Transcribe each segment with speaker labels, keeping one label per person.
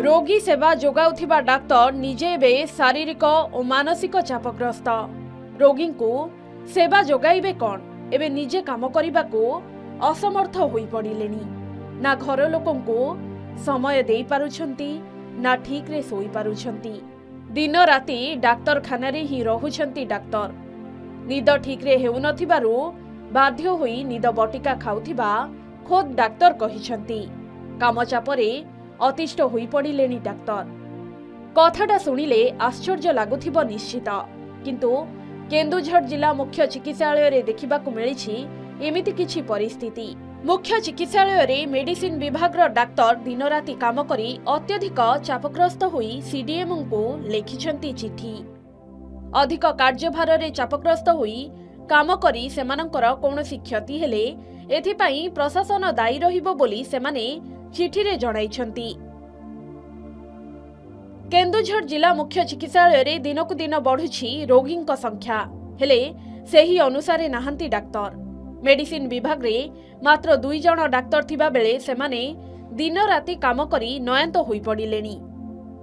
Speaker 1: रोगी सेवा जोगाउथिबा डाक्टर निजे बे शारीरिक और मानसिक चापग्रस्त। रोगी को सेवा जोगाइबे कौन एबे निजे काम करने को असमर्थ होई पड़िलेनी। ना घर लोकों को समय दे पारुछंती ना ठीक रे सोई पारुछंती। दिन राति डाक्तर खाना रे ही रहुछंती डाक्तर। निद ठीक रे हेउ नथिबारु बाध्य होई निद बटिका खाउथिबा खोद डाक्तर कहिछंती। काम चापरे अतिष्ठ होई पड़िलेनी डाक्तर। कथाटा सुनिले आश्चर्य लागुथिबो निश्चित, किंतु केन्दुझर जिला मुख्य चिकित्सालय रे देखिबाकु मिलिछि एमिति किछि परिस्थिति। मुख्य चिकित्सालय रे मेडिसिन विभाग रो डाक्तर दिन राति काम करी अत्यधिक चापग्रस्त होई सीडीएम को लेखिछंती चिठी। अधिक कार्यभार रे चापग्रस्त होई काम करी सेमानंकर कोनोसी क्षति हेले एथिपाई प्रशासन दायी रहिबो बोली सेमाने चिठी रे जणाइछंती। केन्दुझर जिला मुख्य चिकित्सालय रे दिनकु दिन बढ़ुछि रोगींक संख्या, हेले सेही अनुसारे नाहंती डाक्तर। मेडिसिन विभाग रे मात्र 2 जण डाक्तर थिबा बेले सेमाने दिन राति काम करी नयंत होई पड़िलेनी।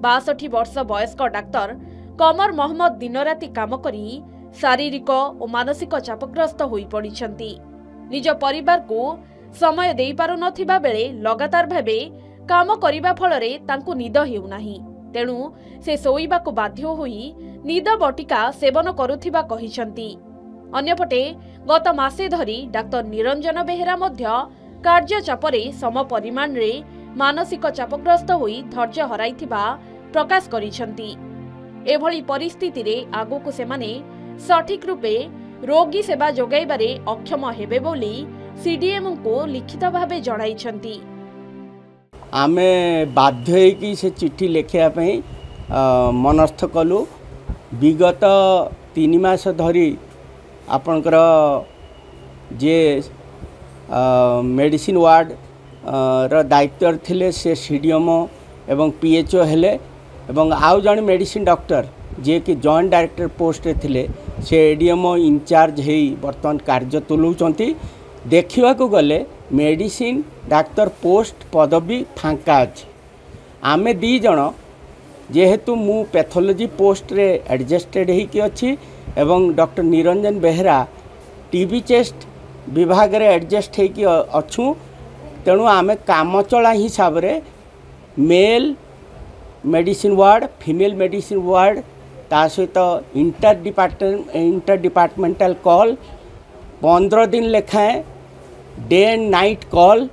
Speaker 1: 62 वर्ष वयस्क डाक्तर कमर मोहम्मद दिन राति काम करी शारीरिक और मानसिक चापग्रस्त होई पड़िछंती। निज परिवार को समय देई पारु नथिबा बेले लगातार भाबे काम करिबा फलरे तांकु निद हेउ नाही। तेणु से सोईबाकु बाध्य होई निद बटिका सेवन करुथिबा कहिछंती। अन्यपटे गत मासे धरी डाक्टर निरंजन बेहेरा मध्य कार्य चापरे सम परिमाण रे मानसिक चापग्रस्त होई धैर्य हराइथिबा प्रकाश करिछंती। एभली परिस्थिति रे आगुकु सेमाने सठिक रूपे रोगी सेवा जोगाइबारे अक्षम हेबे बोली सीडीएम को लिखित भावे जणाइछंती।
Speaker 2: आमे बाध्य कि से चिट्ठी लेखिया पई मनस्थ कलु। विगत 3 मास धरी आपनकर जे मेडिसिन वार्ड र दायित्व थिले से सीडीएम एवं पीएचओ हेले एवं आउ जण मेडिसिन डॉक्टर जे कि जॉइंट डायरेक्टर पोस्ट रे थिले से एडीएमओ इंचार्ज हेई वर्तमान कार्य तुलुचंती। देखा गले मेडिसिन डाक्तर पोस्ट पदवी फांका अच्छे। आमे 2 जण जेहेतु मु पैथोलॉजी पोस्ट रे एडजस्टेड होइकी अच्छी एवं doctor Niranjan Behera TB chest विभाग रे एडजस्ट होइकी अच्छू। तेणु आमे काम चला हिसाब रे male medicine ward female medicine ward ता सहित इंटर डिपार्टमेंटल कॉल 15 दिन लेखाएं डे एंड नाइट कॉल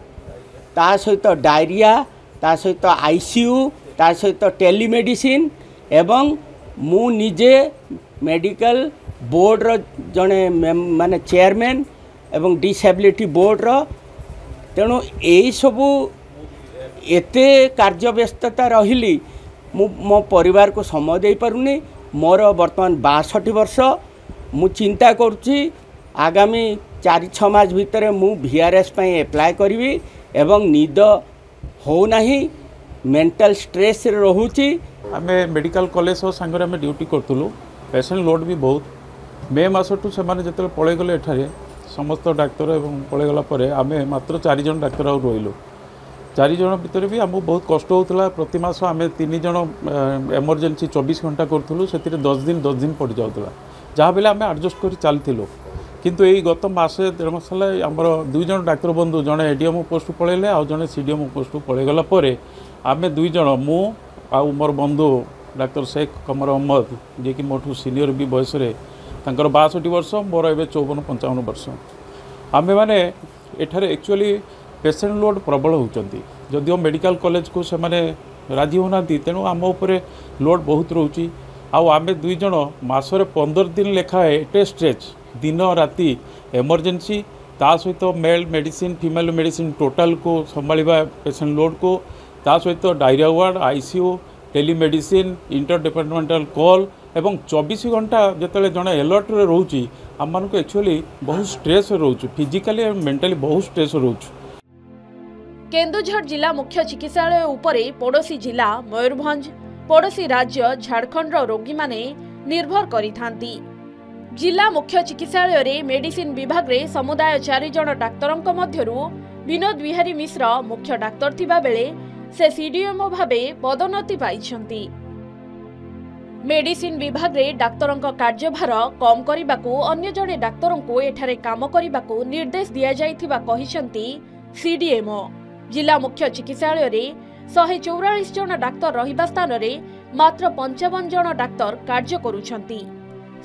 Speaker 2: ता सहित डायरिया ता सहित आईसीयू ता सहित टेलीमेडिसिन एवं मु निजे मेडिकल बोर्ड रो जने माने चेयरमैन एवं डिसेबिलिटी बोर्ड रो। तेणु यही सबू एते कार्य व्यस्तता रहिली मो परिवार को समय दे पारुनी। मोर वर्तमान 62 वर्ष। मु चिंता करुच्ची आगामी 4-6 मास भितर मु VRS पई एप्लाय करी एवं निद हो नाही मेंटल स्ट्रेस रे रहूची।
Speaker 3: आमे मेडिकल कॉलेज संगे आमे ड्यूटी करतलु। पेशेंट लोड भी बहुत। मे मासटू से जब पलि गले एठारे समस्त डाक्तर एवं पलि गला परे आमे मात्र 4 जण डाक्तर आउ रहिलु। 4 जण भितर भी आमको बहुत कष्ट होता। प्रति मास आम 3 जण एमरजेंसी 24 घंटा करूँ से 10 दिन पड़ जाऊला जहाँ बेले आम एडजस्ट कर चलू। किंतु यही गत मासे 1.5 मास आमर 2 जण डाक्तर बंधु जड़े एडीएमओ पोस्ट पलैले आउ जड़े सीडीएमओ पोस्ट पलैगला आम 2 जण मु आउ मोर बंधु डाक्तर शेख कमर अहमद जी कि मोठू सीनियर भी बयस 62 वर्ष मोर ए 54-55 वर्ष। आमे मैंने एठारे एक्चुअली पेसेंट लोड प्रबल होती जदिओ मेडिकल कॉलेज को से माने राजी होना तेणु आम उपरे लोड बहुत रोची। आम 2 जण मासरे 15 दिन लेखाए एटे स्ट्रेच दिन राति एमरजेंसी ता सहित male medicine female medicine total को संभाळिबा पेसेंट लोड को ता सहित diarrhoea ward ICU telemedicine inter departmental call एवं 24 घंटा जिते जड़े अलर्ट रे रोची आम मानक एक्चुअली बहुत स्ट्रेस रोचु फिजिकली एंड मेंटली बहुत स्ट्रेस रोचु।
Speaker 1: केन्दुझर जिला मुख्य चिकित्सालय उपरे पड़ोसी जिला मयूरभंज पड़ोसी राज्य झारखंड रोगी माने निर्भर करिथांती। जिला मुख्य चिकित्सालय रे मेडिसिन विभाग रे समुदाय 4 जण डाक्तरंक मध्यरु विनोद बिहारी मिश्र मुख्य डाक्तर थिबा बेले से सीडीएमओ भाबे पदोन्नति पाइछंती। मेडिसिन विभाग रे डाक्तरंक कार्यभार कम करिबाकू अन्य जणे डाक्तरंकू एठारे काम करिबाकू निर्देश दिया जाइथिबा कहिसंती सीडीएमओ। जिला मुख्य चिकित्सालय रे 144 जन डाक्तर रहिबा स्थान रे मात्र 55 जन डाक्तर कार्य करूछंती।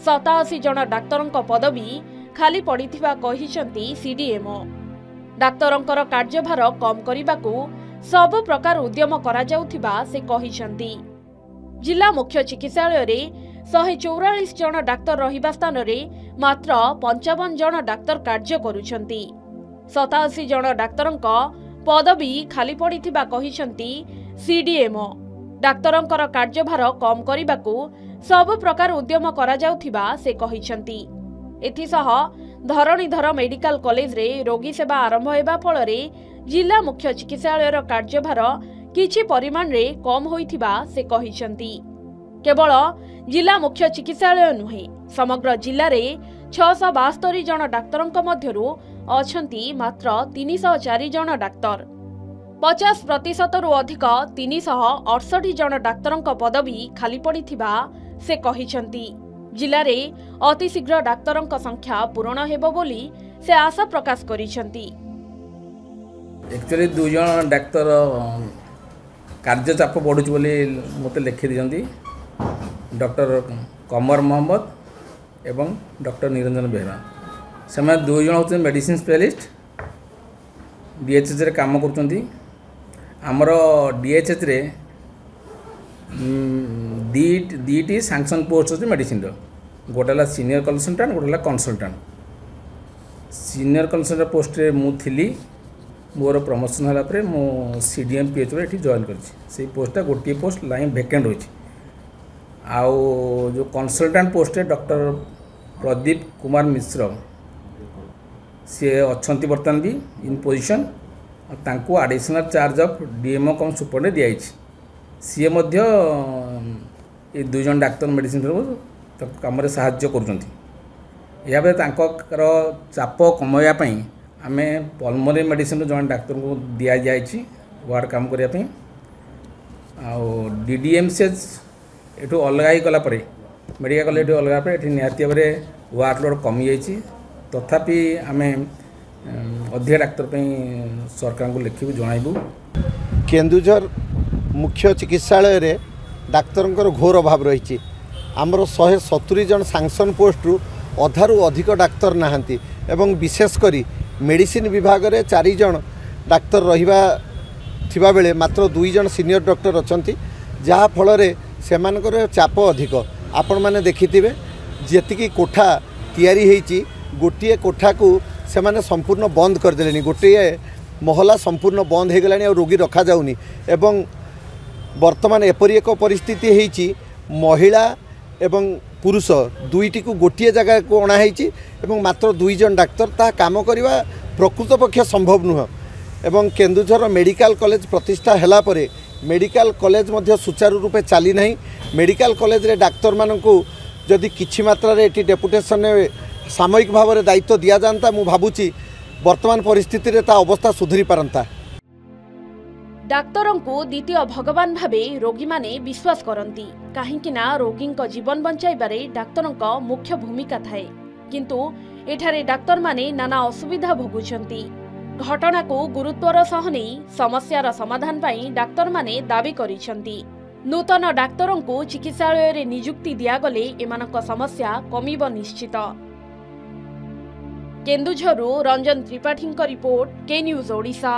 Speaker 1: 87 जन डाक्तरंक पदवी खाली पड़िथिबा कहिसंती सीडीएमओ। डाक्तरंकर कार्यभार कम करिबाकू सब प्रकार उद्यम करा जाउथिबा से कहिसंती। जिला मुख्य चिकित्सालय रे 144 जन डाक्तर रहिबा स्थान रे मात्र 55 जन डाक्तर कार्य करूछंती। 87 जन डाक्तरंक पदवी खाली पड़िथिबा कहिसंती सीडीएमओ। डाक्तरंकर कार्यभार कम करिबाकू सब प्रकार उद्यम करा जाउथिबा से कहिसंती। एथिसह धरणीधर मेडिकल कॉलेज रे रोगी सेवा आरंभ हेबा फल रे जिला मुख्य चिकित्सालय रो कार्यभार किछि परिमाण रे कम होइथिबा से कहिसंती। केवल जिला मुख्य चिकित्सालय नुहे समग्र जिल्ला रे 672 जन डाक्तरंक मध्यरु अछंती मात्र 304 जन डाक्तर। 50% रु अधिक 368 जन डाक्तरंक पदवी खाली पड़िथिबा से कहिसंती। जिल्ला रे अति शीघ्र डाक्तरंक संख्या पूर्ण हेबो बोली से आशा प्रकाश करिसंती।
Speaker 4: एक्चुअली 2 जन डाक्तर कार्य चाप बढ़ुच बोली मत लिखि दिजंती डॉक्टर कमर मोहम्मद एवं डॉक्टर निरंजन बेहरा। से 2 जन होते मेडिसिन स्पेशलिस्ट डीएचएच रे काम करचंती। हमर डीएचएच रे दीटी सैंक्शन पोस्ट होती मेडिसिन रो गोटेला सीनियर कंसल्टेंट गोटेला कंसल्टेंट। सीनियर कंसल्टेंट पोस्ट रे मु थिली मोर प्रमोशन होला परे मो सीडीएम पीएच रे एठी जॉइन करछि। से पोस्टटा गोटे पोस्ट लाइन वैकेंट होछि। आउ जो कंसल्टेंट पोस्ट रे डॉक्टर प्रदीप कुमार मिश्र से अछंती वर्तमान भी इन पोजीशन तांको additional charge of DMO come super दिया सी मध्य ये 2 जन डाक्तर मेडिसिन काम रे सहाय्य करुछंती। या बे तांकर चाप कमाया पई आमे पल्मोनरी मेडिसिन जन डाक्तर को दिया जायछि वार्ड काम करिया पई। आ डीडीएमसीएच एठू अलग ही गला परे मेडिकल कॉलेज एठू अलग परे एठी निहाती भाबरे वर्कलोड कमी जायछि। तथापि आमे अधिक डाक्तर पई सरकार को लिखिबु जणाइबु।
Speaker 5: केन्दुझर मुख्य चिकित्सालय रे डाक्तरंकर घोर अभाव रही। आमर 170 जन सैंक्शन पोस्ट रु अधारू अधिक डाक्तर नाहांती एवं विशेषकर मेडिसिन विभाग रे 4 जन डाक्तर रहिबा थिबा बेले मात्र 2 जन सीनियर डॉक्टर अछंती जहा फल रे सेमानकर चाप अधिक। आपण माने देखिथिबे जेतिकी कोठा तयारी हेची गोटिए कोठा को सेमाने संपूर्ण बंद कर देलेनी। गोटिए महला संपूर्ण बंद हो गलानी और रोगी रखा जाउनी। एवं वर्तमान एपरी एक परिस्थिति हेची महिला एवं पुरुष दुईटी को गोटे जगह को अणाई मात्र 2 जन डाक्तर ता काम करवा प्रकृत पक्ष संभव नुह। एवं केन्दुझर मेडिकल कॉलेज प्रतिष्ठा हैला परे मेडिकल कॉलेज मध्य सुचारू रूपे चली नहीं। मेडिकल कॉलेज रे डाक्तर मानकू जदि किछि मात्रा रे एटी डेपुटेशन सामयिक भाव में दायित्व दि जाता मु भाबुची वर्तमान परिस्थिति रे ता अवस्था सुधरी पारंता।
Speaker 1: डाक्तरों को द्वितीय भगवान भावे रोगी माने विश्वास करती कहीं रोगी जीवन बंचाइबारे डाक्तरों का मुख्य भूमिका थाए। किंतु एठारे डाक्तर माने नाना असुविधा भोगुछंती। घटना को गुरुत्वर सह नहीं समस्यार समाधान पाई डाक्तर माने दाबी करिछंती। नूतन डाक्तरों को चिकित्सालय रे नियुक्ति दियागले एमानक समस्या कमिब निश्चित। केन्दुझरु रंजन त्रिपाठी रिपोर्ट के न्यूज ओडिशा।